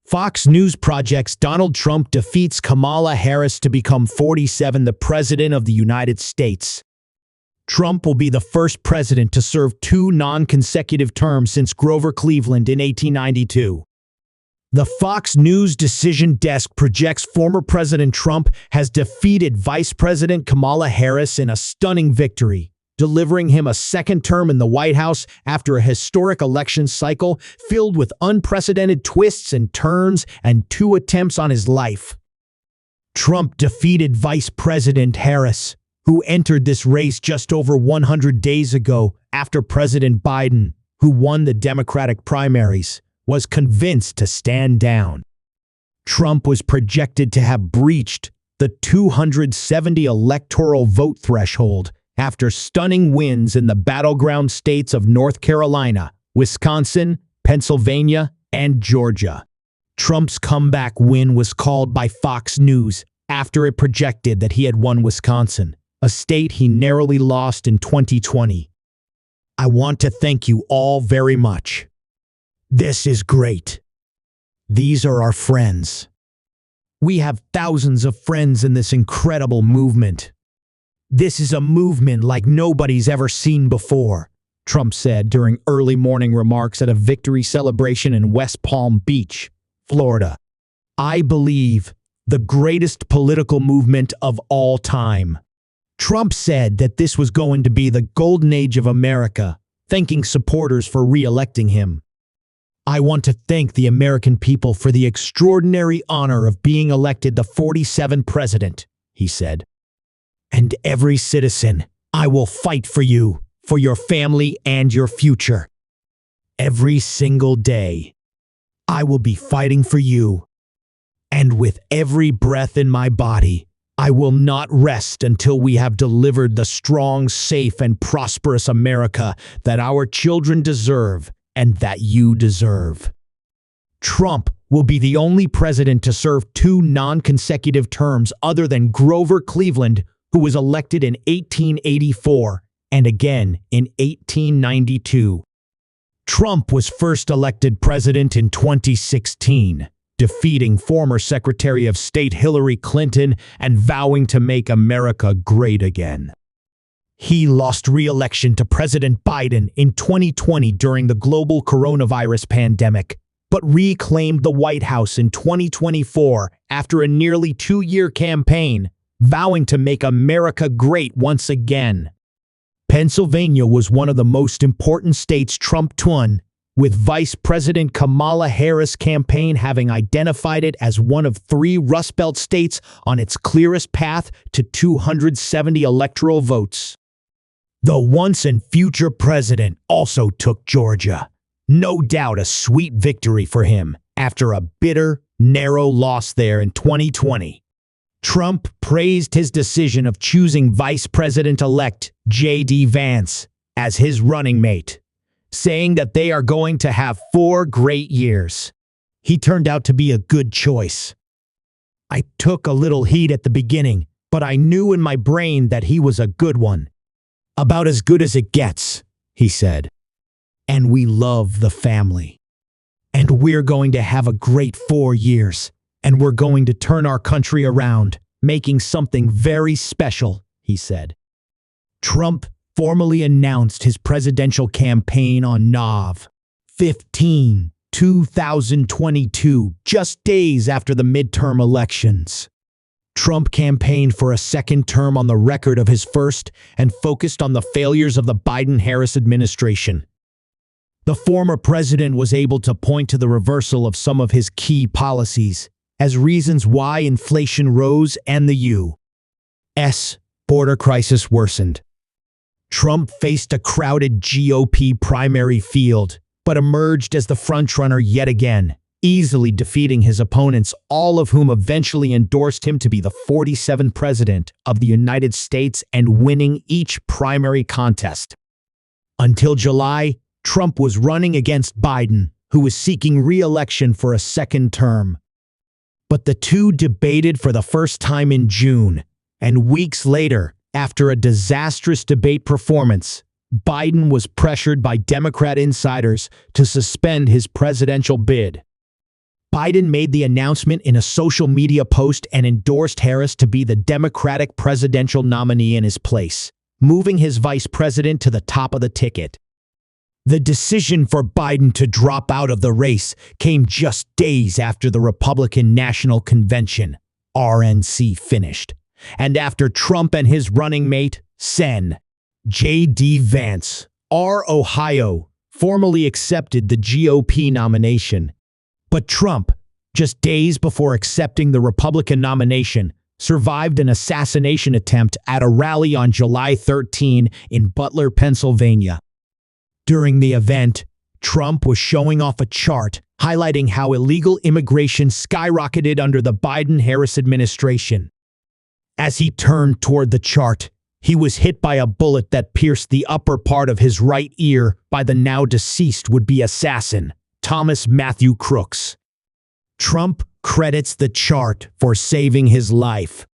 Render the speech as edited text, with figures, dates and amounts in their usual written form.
Fox News projects Donald Trump defeats Kamala Harris to become 47 the President of the United States. Trump will be the first president to serve 2 non-consecutive terms since Grover Cleveland in 1892. The Fox News decision desk projects former President Trump has defeated Vice President Kamala Harris in a stunning victory, delivering him a second term in the White House after a historic election cycle filled with unprecedented twists and turns and 2 attempts on his life. Trump defeated Vice President Harris, who entered this race just over 100 days ago after President Biden, who won the Democratic primaries, was convinced to stand down. Trump was projected to have breached the 270 electoral vote threshold after stunning wins in the battleground states of North Carolina, Wisconsin, Pennsylvania, and Georgia. Trump's comeback win was called by Fox News after it projected that he had won Wisconsin, a state he narrowly lost in 2020. I want to thank you all very much. This is great. These are our friends. We have thousands of friends in this incredible movement. This is a movement like nobody's ever seen before, Trump said during early morning remarks at a victory celebration in West Palm Beach, Florida. I believe the greatest political movement of all time. Trump said that this was going to be the golden age of America, thanking supporters for re-electing him. I want to thank the American people for the extraordinary honor of being elected the 47th president, he said. And every citizen, I will fight for you, for your family and your future. Every single day, I will be fighting for you. And with every breath in my body, I will not rest until we have delivered the strong, safe, and prosperous America that our children deserve and that you deserve. Trump will be the only president to serve 2 non-consecutive terms other than Grover Cleveland, who was elected in 1884 and again in 1892. Trump was first elected president in 2016, defeating former Secretary of State Hillary Clinton and vowing to make America great again. He lost re-election to President Biden in 2020 during the global coronavirus pandemic, but reclaimed the White House in 2024 after a nearly 2-year campaign, vowing to make America great once again. Pennsylvania was one of the most important states Trump won, with Vice President Kamala Harris' campaign having identified it as one of 3 Rust Belt states on its clearest path to 270 electoral votes. The once and future president also took Georgia, no doubt a sweet victory for him after a bitter, narrow loss there in 2020. Trump praised his decision of choosing Vice President-elect J.D. Vance as his running mate, saying that they are going to have 4 great years. He turned out to be a good choice. I took a little heat at the beginning, but I knew in my brain that he was a good one. About as good as it gets, he said. And we love the family. And we're going to have a great 4 years. And we're going to turn our country around, making something very special, he said. Trump formally announced his presidential campaign on Nov. 15, 2022, just days after the midterm elections. Trump campaigned for a second term on the record of his first and focused on the failures of the Biden-Harris administration. The former president was able to point to the reversal of some of his key policies as reasons why inflation rose and the U.S. border crisis worsened. Trump faced a crowded GOP primary field, but emerged as the frontrunner yet again, easily defeating his opponents, all of whom eventually endorsed him to be the 47th president of the United States and winning each primary contest. Until July, Trump was running against Biden, who was seeking re-election for a second term. But the two debated for the first time in June, and weeks later, after a disastrous debate performance, Biden was pressured by Democrat insiders to suspend his presidential bid. Biden made the announcement in a social media post and endorsed Harris to be the Democratic presidential nominee in his place, moving his vice president to the top of the ticket. The decision for Biden to drop out of the race came just days after the Republican National Convention, RNC, finished, and after Trump and his running mate, Sen. J.D. Vance, R. Ohio, formally accepted the GOP nomination. But Trump, just days before accepting the Republican nomination, survived an assassination attempt at a rally on July 13 in Butler, Pennsylvania. During the event, Trump was showing off a chart highlighting how illegal immigration skyrocketed under the Biden-Harris administration. As he turned toward the chart, he was hit by a bullet that pierced the upper part of his right ear by the now-deceased would-be assassin, Thomas Matthew Crooks. Trump credits the chart for saving his life,